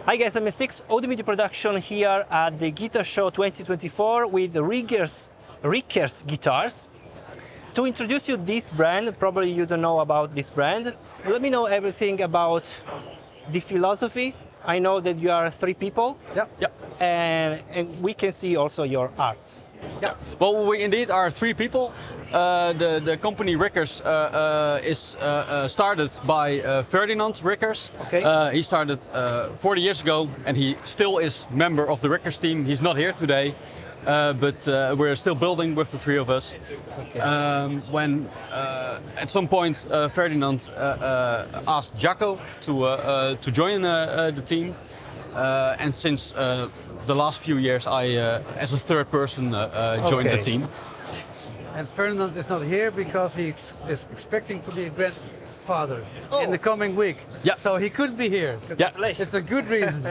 Hi guys, I'm Steex, audio media production here at the Guitar Show 2024 with Rikkers Guitars. To introduce you this brand, probably you don't know about this brand. Let me know everything about the philosophy. I know that you are three people. Yeah. And we can see also your art. Yeah. Well, we indeed are three people. The company Rikkers is started by Ferdinand Rikkers. Okay. He started 40 years ago, and he still is member of the Rikkers team. He's not here today, but we're still building with the three of us. Okay. When at some point Ferdinand asked Jacco to join the team, and since the last few years, I, as a third person, joined the team. And Ferdinand is not here because he is expecting to be a grandfather in the coming week. Yeah. So he could be here. Congratulations. It's a good reason.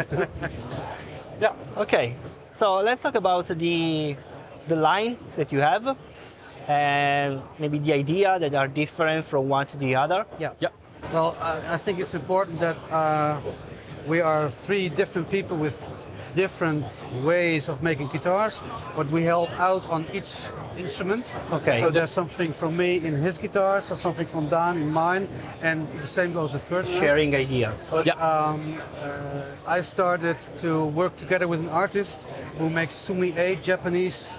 Yeah. Okay. So let's talk about the line that you have and maybe the idea that are different from one to the other. Yeah. Yeah. Well, I think it's important that we are three different people with different ways of making guitars, but we help out on each instrument. Okay. So there's something from me in his guitars, or something from Daan in mine, and the same goes with Ferdinand. Sharing ideas. Yeah. I started to work together with an artist who makes 𝙎𝙤𝙬𝙚 Japanese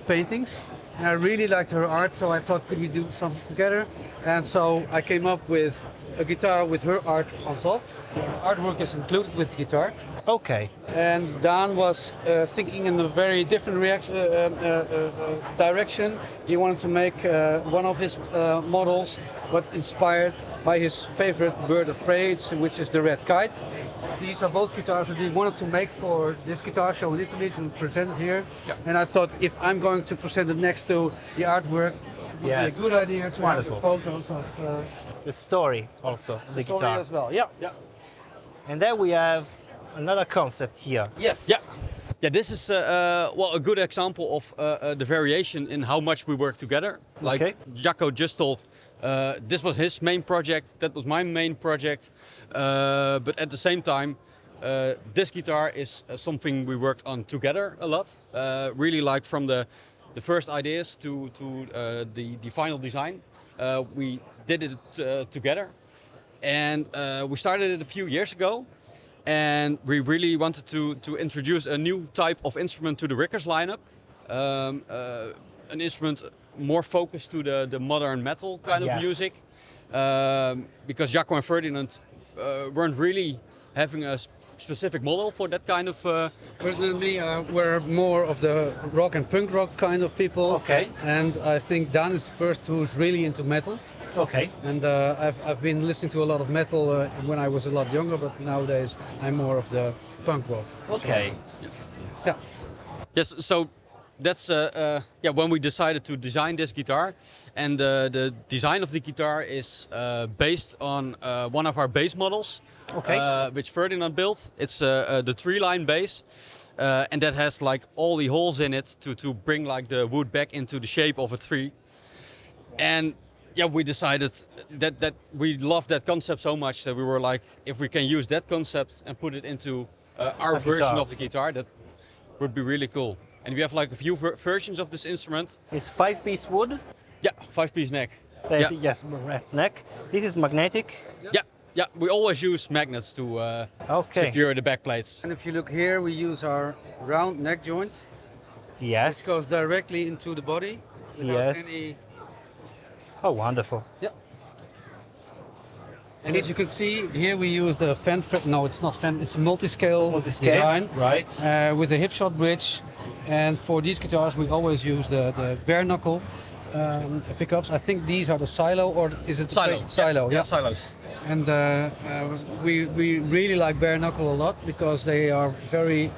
paintings. And I really liked her art, so I thought, could we do something together? And so I came up with a guitar with her art on top. Artwork is included with the guitar. Okay. And Daan was thinking in a very different direction. He wanted to make one of his models, but inspired by his favorite bird of prey, which is the red kite. These are both guitars that he wanted to make for this guitar show in Italy to present it here. Yeah. And I thought, if I'm going to present it next to the artwork, it would be a good idea to have the photos of the story also, the story guitar. as well. Yeah. And then we have another concept here. Yes. Yeah. Yeah, this is well, a good example of the variation in how much we work together. Like Jacco just told, this was his main project, that was my main project. But at the same time, this guitar is something we worked on together a lot. Really, like from the first ideas to the final design. We did it together. And we started it a few years ago. And we really wanted to introduce a new type of instrument to the Rikkers lineup. An instrument more focused to the modern metal kind of music. Because Jacco and Ferdinand weren't really having a specific model for that kind of... Personally, we're more of the rock and punk rock kind of people. Okay. And I think Daan is the first who's really into metal. Okay. And I've been listening to a lot of metal when I was a lot younger, but nowadays I'm more of the punk rock. Okay. So, yeah. Yes, so that's when we decided to design this guitar. And the design of the guitar is based on one of our bass models, which Ferdinand built. It's the tree-line bass. And that has like all the holes in it to bring like the wood back into the shape of a tree. And yeah, we decided that we loved that concept so much that we were like, if we can use that concept and put it into our version of the guitar, that would be really cool. And we have like a few versions of this instrument. It's 5-piece wood. Yeah, 5-piece neck. Yes, neck. This is magnetic. Yeah. We always use magnets to secure the back plates. And if you look here, we use our round neck joint. Yes. Which goes directly into the body without any... Oh, wonderful. Yeah. And as you can see, here we use the fan, no, it's not fan, it's a multi-scale design. Right. With a hip shot bridge. And for these guitars, we always use the bare knuckle pickups. I think these are the silo, or is it Silo? Silo, yeah, silos. And we really like bare knuckle a lot because they are very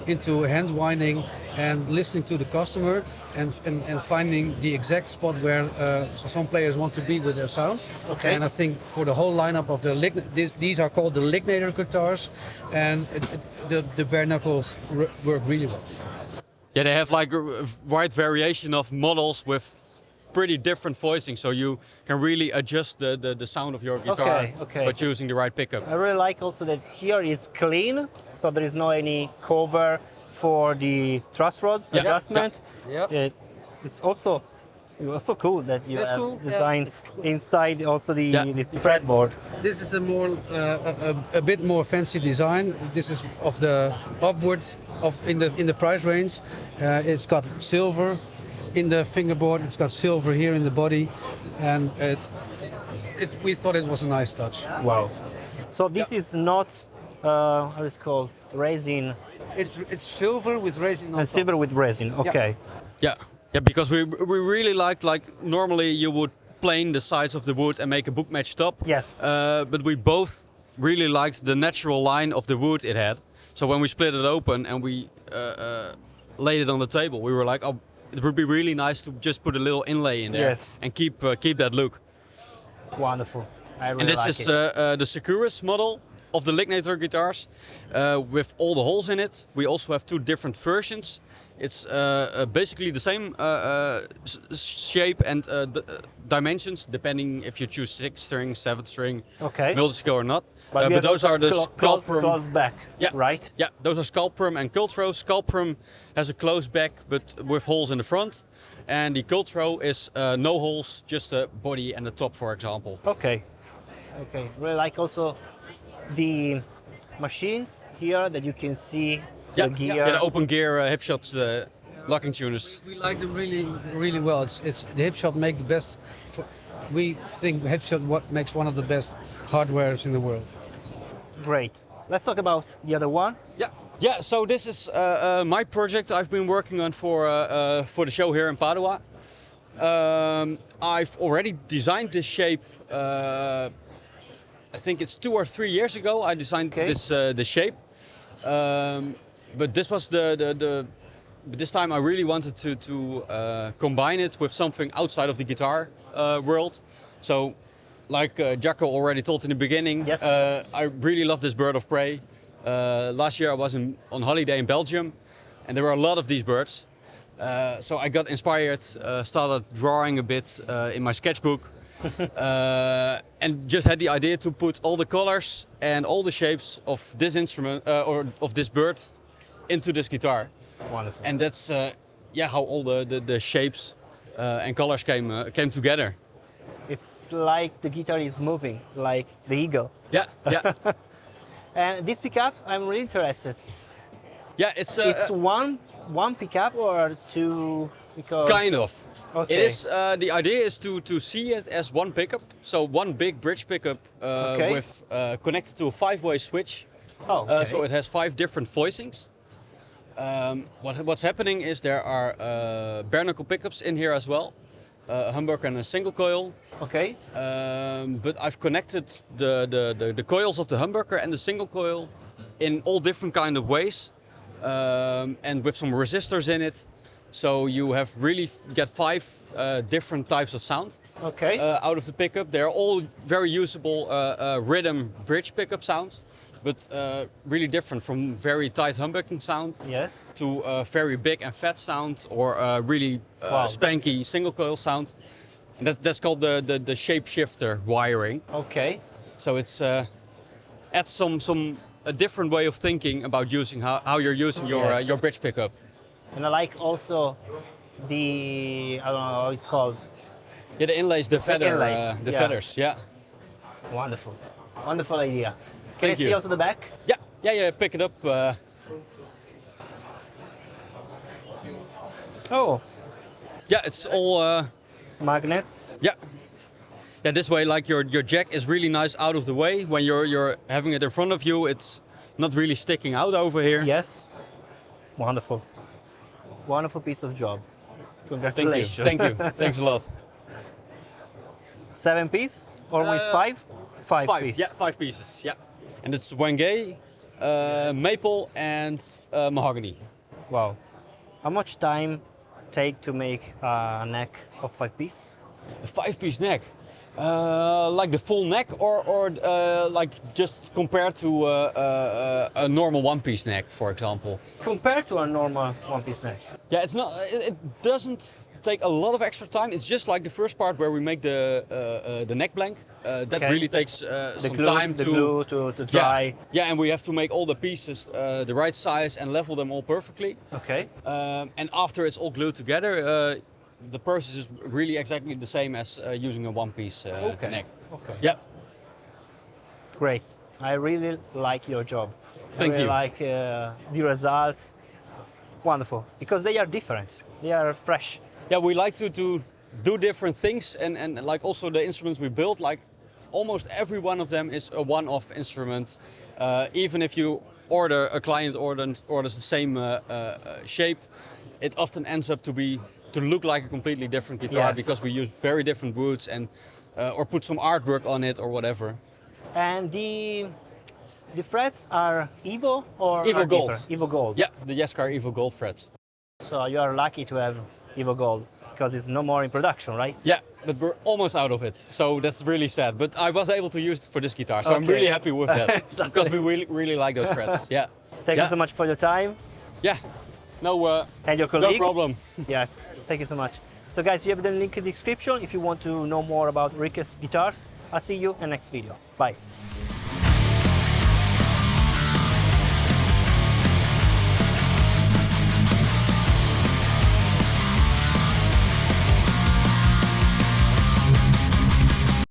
into hand winding and listening to the customer and finding the exact spot where some players want to be with their sound. Okay. And I think for the whole lineup of these are called the lignator guitars, and the bare knuckles work really well. Yeah, they have like a wide variation of models with pretty different voicing, so you can really adjust the sound of your guitar by choosing the right pickup. I really like also that here is clean, so there is no any cover for the truss rod adjustment. Yeah. It's also cool that you That's have cool. designed inside also the Yeah. fretboard. This is a more a bit more fancy design. This is of the upwards of in the price range. It's got silver in the fingerboard. It's got silver here in the body, and we thought it was a nice touch. Wow. So this is not how it's called resin It's silver with resin on and top. silver with resin. Okay. Yeah, because we really like normally you would plane the sides of the wood and make a book match top. Yes. But we both really liked the natural line of the wood it had. So when we split it open and we laid it on the table, we were like, oh, it would be really nice to just put a little inlay in there and keep that look. Wonderful. I really And this like is it. the Securus model of the Lignator guitars with all the holes in it. We also have two different versions. It's basically the same shape and dimensions, depending if you choose 6th string, 7th string, multi-skill or not. But those are the Sculprum. Closed back, right? Yeah, those are Sculprum and Cultro. Sculprum has a closed back, but with holes in the front. And the Cultro is no holes, just a body and the top, for example. Okay. Really like also the machines here that you can see the gear. Yeah, the open gear hip shots, locking tuners. We like them really well. It's the hip shot make the best. We think hip shot makes one of the best hardwares in the world. Great. Let's talk about the other one. Yeah. So this is my project I've been working on for the show here in Padua. I've already designed this shape. I think it's 2 or 3 years ago. I designed this shape. But this was this time I really wanted to combine it with something outside of the guitar world. So, like Jacco already told in the beginning, I really love this bird of prey. Last year I was on holiday in Belgium, and there were a lot of these birds. So I got inspired, started drawing a bit in my sketchbook, and just had the idea to put all the colors and all the shapes of this instrument or of this bird into this guitar. Wonderful. And that's how all the shapes and colors came together. It's like the guitar is moving, like the eagle. Yeah. And this pickup, I'm really interested. Yeah, it's one pickup or two? Because kind of. Okay. It is. The idea is to see it as one pickup. So one big bridge pickup with connected to a 5-way switch. So it has 5 different voicings. What's happening is there are bare knuckle pickups in here as well, a humbucker and a single coil. Okay. But I've connected the coils of the humbucker and the single coil in all different kind of ways, and with some resistors in it. So you have really get 5 different types of sound out of the pickup. They're all very usable rhythm bridge pickup sounds, but really different from very tight humbucking sound to very big and fat sound or really spanky single coil sound. And that's called the shapeshifter wiring. Okay. So it's adds a different way of thinking about using how you're using your bridge pickup. And I like also I don't know how it's called. Yeah, the inlays, the feather, inlays. feathers. Yeah. Wonderful, wonderful idea. Can Thank I see also the back? Yeah. Pick it up. Oh. Yeah, it's all magnets. Yeah. This way, like your jack is really nice out of the way. When you're having it in front of you, it's not really sticking out over here. Yes. Wonderful. Wonderful piece of job. Congratulations. Thank you. Thanks a lot. 7 piece? Always 5? 5 pieces. Yeah, 5 pieces. Yeah. And it's Wenge, maple, and mahogany. Wow. How much time take to make a neck of 5 piece? A 5-piece neck. Like the full neck, or like just compared to a normal one-piece neck, for example. Compared to a normal one-piece neck. Yeah, it's not. It doesn't take a lot of extra time. It's just like the first part where we make the neck blank. That really takes some time the glue to dry. Yeah, and we have to make all the pieces the right size and level them all perfectly. Okay. And after it's all glued together, the process is really exactly the same as using a one-piece neck. Okay. Yeah. Great. I really like your job. Thank you. Like the results. Wonderful. Because they are different. They are fresh. Yeah, we like to do different things, and like also the instruments we build, like almost every one of them is a one-off instrument. Even if you a client orders the same shape, it often ends up to look like a completely different guitar, because we use very different woods and or put some artwork on it or whatever. And the frets are Evo or Evo Gold. Evo Gold. Yeah, the 𝙎𝙬𝙙𝙬 Evo Gold frets. So you are lucky to have Evo Gold because it's no more in production, right? Yeah, but we're almost out of it, so that's really sad. But I was able to use it for this guitar, so I'm really happy with that because we really like those frets. Yeah. Thank you so much for your time. Yeah. No. And your colleague. No problem. Yes. Thank you so much. So guys, you have the link in the description if you want to know more about Rikkers Guitars. I'll see you in the next video. Bye.